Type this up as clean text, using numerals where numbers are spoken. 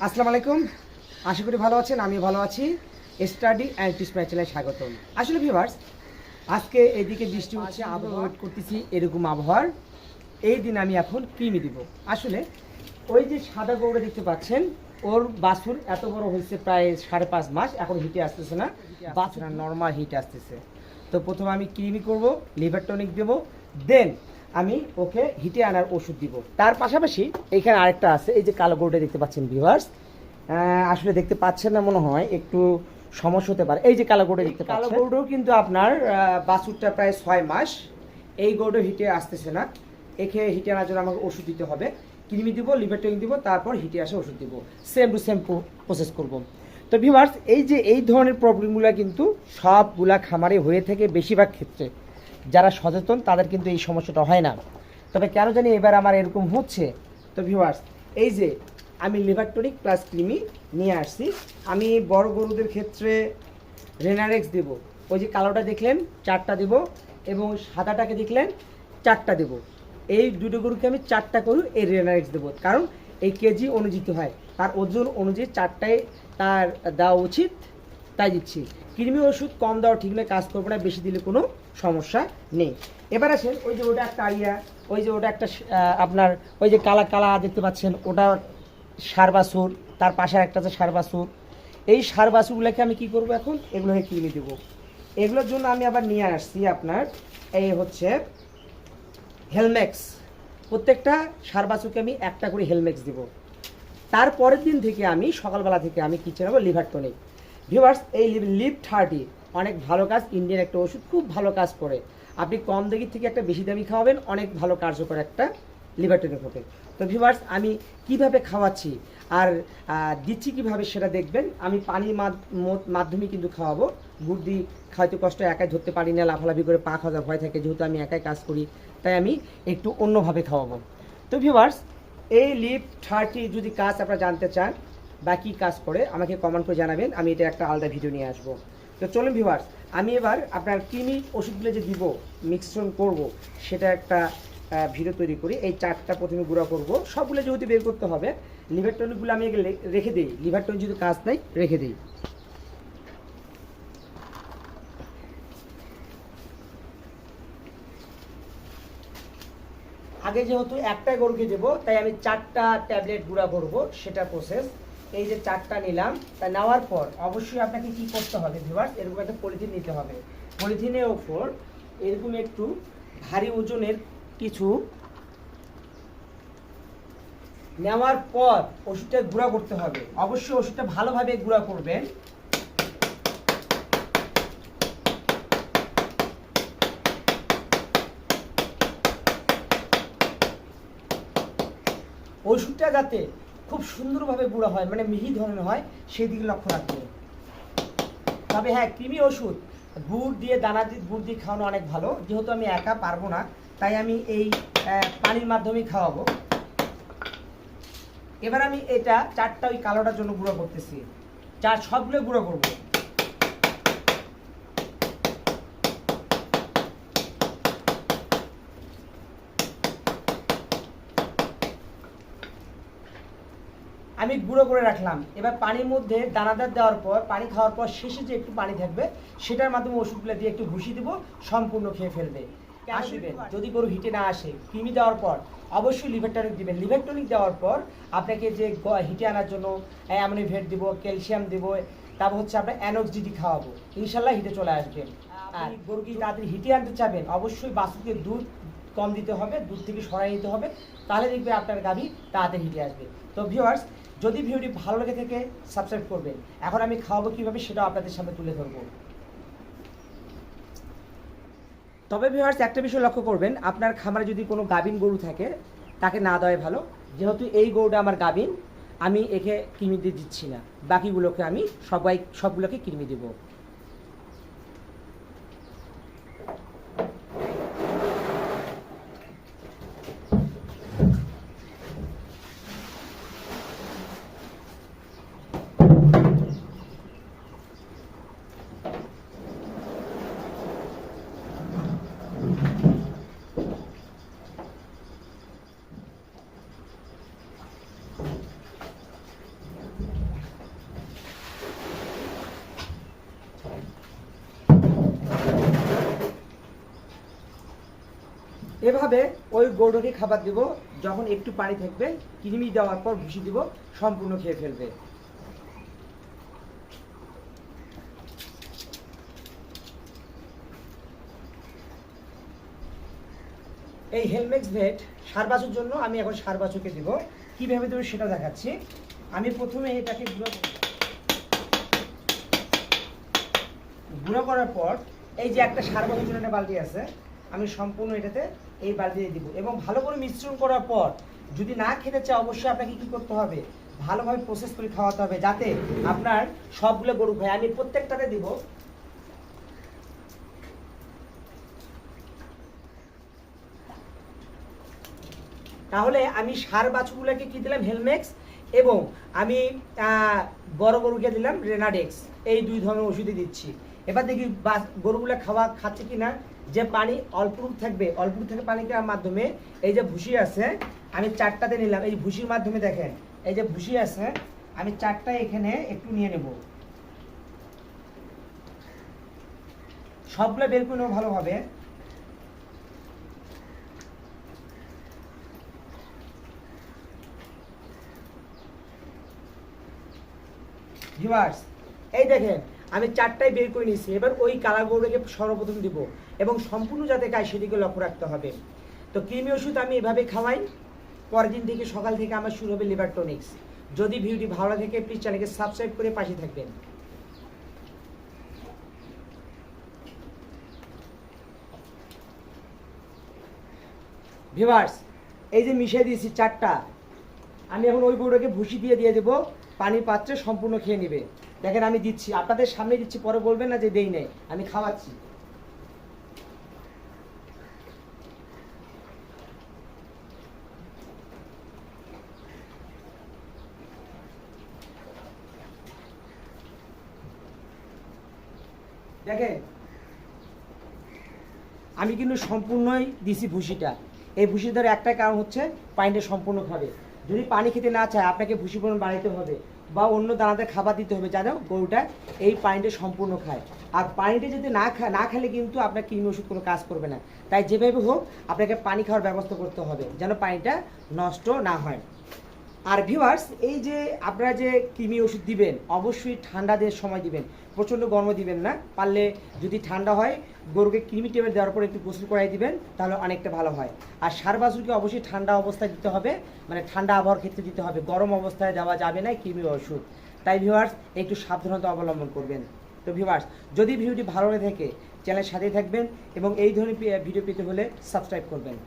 আসসালামু আলাইকুম। আশা করি ভালো আছেন, আমি ভালো আছি। স্টাডি অ্যান্ড টিচ মাই চ্যানেলে স্বাগতম। আসলে ভিউয়ার্স, আজকে এদিকে বৃষ্টি হচ্ছে, আবহাওয়া ওয়েট করতেছি এরকম আবহাওয়ার। এই দিন আমি এখন কৃমি দিব। আসলে ওই যে সাদা গরুটা দেখতে পাচ্ছেন, ওর বাছুর এত বড় হয়েছে, প্রায় 5.5 মাস, এখন হিটে আসতেছে না, বাছুর নর্মাল হিটে আসতেছে। তো প্রথমে আমি কৃমি করব, লিভার টনিক দেবো, দেন আমি ওকে হিটে আনার ওষুধ দিব। তার পাশাপাশি এইখানে আরেকটা আছে, এই যে কালো গরুটা দেখতে পাচ্ছেন ভিউয়ার্স, আসলে দেখতে পাচ্ছেন না মনে হয়, একটু সমস্যা হতে পারে। এই যে কালো গরুটা দেখতে পাচ্ছেন, কালো গরুটাও কিন্তু আপনার বাছুরটা প্রায় 6 মাস। এই গরুটা হিটে আসতেছে না, একে হিটে আনার জন্য আমাকে ওষুধ দিতে হবে। কৃমি দিব, লিভার টনিক দিব, তারপর হিটে আসে ওষুধ দিব। সেম টু সেম প্রসেস করব। তো ভিউয়ার্স, এই যে এই ধরনের প্রবলেমগুলো কিন্তু সবগুলা খামারে হয়ে থাকে বেশিরভাগ ক্ষেত্রে। যারা সচেতন তাদের কিন্তু এই সমস্যাটা হয় না, তবে কেন জানি এবার আমার এরকম হচ্ছে। তো ভিউয়ার্স, এই যে আমি লিভার টনিক প্লাস কৃমি নিয়ে আসছি। আমি বড় গরুদের ক্ষেত্রে রেনারেক্স দেব, ওই যে কালোটা দেখলেন 4টা দেব, এবং সাদাটাকে দেখলেন 4টা দেব। এই দুটো গরুকে আমি 4টা করে এই রেনারেক্স দেবো, কারণ এই কেজি অনুযায়ী হয়, তার ওজন অনুযায়ী 4টায় তার দেওয়া উচিত, তাই দিচ্ছি। কৃমি ওষুধ কম দেওয়া ঠিক নয়, কাজ করবে না, বেশি দিলে কোনো সমস্যা নেই। এবার আসেন, ওই যে ওটা একটা আরিয়া, ওই যে ওটা একটা আপনার ওই যে কালা কালা দেখতে পাচ্ছেন, ওটা ষাঁড় বাছুর, তার পাশে একটা আছে ষাঁড় বাছুর। এই ষাঁড় বাছুরগুলোকে আমি কি করব, এখন এগুলোকে কিনে দেবো। এগুলোর জন্য আমি আবার নিয়ে আসছি আপনার এই হচ্ছে হেলমেক্স। প্রত্যেকটা ষাঁড় বাছুরকে আমি একটা করে হেলমেক্স দেবো। তারপরের দিন থেকে আমি সকালবেলা থেকে আমি কি চালাবো, লিভার টনিক। ভিউয়ার্স, এই লিভ 30 অনেক ভালো কাজ, ইন্ডিয়ান একটা ওষুধ, খুব ভালো কাজ করে। আপনি কম দামি থেকে একটা বেশি দামি খাওয়াবেন, অনেক ভালো কার্যকর একটা লিভার টনিক হবে। তো ভিউয়ার্স, আমি কিভাবে খাওয়াচ্ছি আর দিচ্ছি কিভাবে সেটা দেখবেন। আমি পানির মাধ্যমে কিন্তু খাওয়াবো। গুড় দিয়ে খাওয়াতে কষ্ট, একাই ধরতে পারি না, লাফালাফি করে পা খাওয়ার ভয় থাকে, যেহেতু আমি একাই কাজ করি, তাই আমি একটু অন্যভাবে খাওয়াবো। তো ভিউয়ার্স, এই লিভ 30 যদি কাজ আপনারা জানতে চান বা কী কাজ করে, আমাকে কমেন্ট করে জানাবেন, আমি এটা একটা আলাদা ভিডিও নিয়ে আসবো। তো চলুন ভিউয়ার্স, আমি এবার আপনার কৃমি ওষুধগুলো যে দিব, মিশ্রণ করব, সেটা একটা ভিডিও তৈরি করি। এই 4টা প্রথমে গুঁড়া করব, সবগুলো যেহেতু বের করতে হবে। লিভার টনিকগুলো আমি রেখে দিই, লিভার টনিক যদি কাজ নেই রেখে দিই। আগে যেহেতু একটা গরুকে দেবো, তাই আমি 4টা ট্যাবলেট গুঁড়া করব, সেটা প্রসেস। এই যে 4টা নিলাম, তা নেওয়ার পর অবশ্যই আপনাকে কি করতে হবে ভিউয়ার্স, এরকম একটা পলিথিন নিতে হবে। পলিথিনের ওপর এরকম একটু ভারী ওজনের কিছু নেওয়ার পর ওষুধটা গুঁড়া করতে হবে। অবশ্যই ওষুধটা ভালোভাবে গুঁড়া করবেন। ওষুধটা যাতে খুব সুন্দরভাবে গুঁড়া হয়, মানে মিহি ধরনের হয়, সেই দিকে লক্ষ্য রাখবেন। তবে হ্যাঁ, কৃমি ওষুধ গুড় দিয়ে, দানা দিয়ে গুড় দিয়ে খাওয়ানো অনেক ভালো। যেহেতু আমি একা পারবো না, তাই আমি এই পানির মাধ্যমেই খাওয়াবো। এবার আমি এটা 4টা ওই কালোটার জন্য গুঁড়ো করতেছি, সবগুলো গুঁড়ো করবো। আমি গুঁড়ো করে রাখলাম। এবার পানির মধ্যে দানাদার দেওয়ার পর, পানি খাওয়ার পর শেষে যে একটু পানি থাকবে, সেটার মাধ্যমে ওষুধগুলো দিয়ে একটু ঘুষি দিব, সম্পূর্ণ খেয়ে ফেলবে। আসবেন যদি গরু হিটে না আসে, কৃমি দেওয়ার পর অবশ্যই লিভার টনিক দিবেন। লিভার টনিক দেওয়ার পর আপনাকে যে হিটে আনার জন্য অ্যামোনিভেট দিব, ক্যালসিয়াম দিব, তারপর হচ্ছে আপনার অ্যানক্সিডি খাওয়াবো, ইনশাল্লাহ হিটে চলে আসবেন। আর গরু কি তাড়াতাড়ি হিটে আনতে চাবেন, অবশ্যই বাছুরকে দুধ কম দিতে হবে, দুধ থেকে সরাই নিতে হবে, তাহলে দেখবে আপনার গাভী তাড়াতাড়ি হিটে আসবে। তো ভিউয়ার্স, যদি ভিডিওটি ভালো লেগে থেকে সাবস্ক্রাইব করবেন। এখন আমি খাওয়াবো কীভাবে সেটাও আপনাদের সামনে তুলে ধরবো। তবে ভিউয়ার্স, একটা বিষয় লক্ষ্য করবেন, আপনার খামারে যদি কোনো গাভীন গরু থাকে, তাকে না দেওয়াই ভালো। যেহেতু এই গরুটা আমার গাভীন, আমি একে কৃমি দিয়ে দিচ্ছি না, বাকিগুলোকে আমি সবগুলোকে কৃমি দেবো। এভাবে ওই গরুকে খাবার দেব, যখন একটু পানি থাকবে কৃমি দেওয়ার পর ভুসি দিব, সম্পূর্ণ খেয়ে ফেলবে। এই হেলমেক্স ভেট সার বাছুর জন্য আমি এখন সার বাছুরকে দিব, কিভাবে দেবো সেটা দেখাচ্ছি। আমি প্রথমে এটাকে গুঁড়ো করার পর এই যে একটা সার বাছুর জন্য একটা বালতি আছে, আমি সম্পূর্ণ এটাতে এই বালতি দিয়ে দিব এবং ভালো করে মিশ্রণ করার পর যদি না খেতে চায় অবশ্যই আপনাকে কি করতে হবে, ভালোভাবে প্রসেস করে খাওয়াতে হবে যাতে আপনার সবগুলো গরু খায়। আমি প্রত্যেকটাতে দিব। তাহলে আমি সার বাছুরগুলোকে কি দিলাম, হেলমেক্স, এবং আমি বড় গরুকে দিলাম রেনাডেক্স। এই দুই ধরনের ওষুধই দিচ্ছি। এবার দেখি গরুগুলো খাচ্ছে কি না। যে পানি অল্পটুকু থাকবে, অল্পটুকু থেকে পানি দেওয়ার মাধ্যমে এই যে ভুসি আছে আমি 4টাতে নিলাম। এই ভুসির মাধ্যমে দেখেন এই যে ভুসি আছে, আমি 4টা এখানে একটু নিয়ে নেব, সবগুলো বের করে নেবো ভালোভাবে। ভিউয়ার্স, এই দেখেন আমি 4টাই বের করে নিয়েছি। এবার ওই কালা গরুটাকে সর্বপ্রথম দিব এবং সম্পূর্ণ যাতে খায় সেদিকে লক্ষ্য রাখতে হবে। তো কৃমি ওষুধ আমি এভাবে খাওয়াই। পরের দিন থেকে সকাল থেকে আমার শুরু হবে লিভার টনিক্স। যদি ভিডিওটি ভালো লাগে প্লিজ চ্যানেলকে সাবস্ক্রাইব করে পাশে থাকবেন। ভিউয়ার্স, এই যে মিশিয়ে দিয়েছি 4টা, আমি এখন ওই গরুটাকে ভুসি দিয়ে দেবো, পানির পাত্রে সম্পূর্ণ খেয়ে নেবে। দেখেন আমি দিচ্ছি, আপনাদের সামনে দিচ্ছি, পরে বলবেন না যে দেই নেই, আমি খাওয়াচ্ছি। দেখেন আমি কিন্তু সম্পূর্ণই দিছি ভুসিটা। এই ভুসি দেওয়ার একটা কারণ হচ্ছে পানিটা সম্পূর্ণ খাবে। যদি পানি খেতে না চায় আপনাকে ভুসি পরিমাণ বাড়াইতে হবে বা অন্য দানাতে খাবার দিতে হবে যেন গরুটা এই পানিটা সম্পূর্ণ খায়। আর পানিটা যদি না খেলে কিন্তু আপনার কৃমি ওষুধ কোনো কাজ করবে না। তাই যেভাবে হোক আপনাকে পানি খাওয়ার ব্যবস্থা করতে হবে যেন পানিটা নষ্ট না হয়। আর ভিউয়ার্স, এই যে আপনারা যে কৃমি ওষুধ দিবেন অবশ্যই ঠান্ডা দিয়ে সময় দিবেন, প্রচণ্ড গরম দিবেন না। পারলে যদি ঠান্ডা হয় গরুকে কৃমি টেবিল দেওয়ার পরে একটু গোসল করাই দিবেন, তাহলে অনেকটা ভালো হয়। আর সার বাছুরকে অবশ্যই ঠান্ডা অবস্থায় দিতে হবে, মানে ঠান্ডা আবহাওয়ার ক্ষেত্রে দিতে হবে, গরম অবস্থায় দেওয়া যাবে না কৃমি ওষুধ। তাই ভিউয়ার্স একটু সাবধানতা অবলম্বন করবেন। তো ভিউয়ার্স, যদি ভিডিওটি ভালো লেগে থাকে চ্যানেলের সাথেই থাকবেন এবং এই ধরনের ভিডিও পেতে হলে সাবস্ক্রাইব করবেন।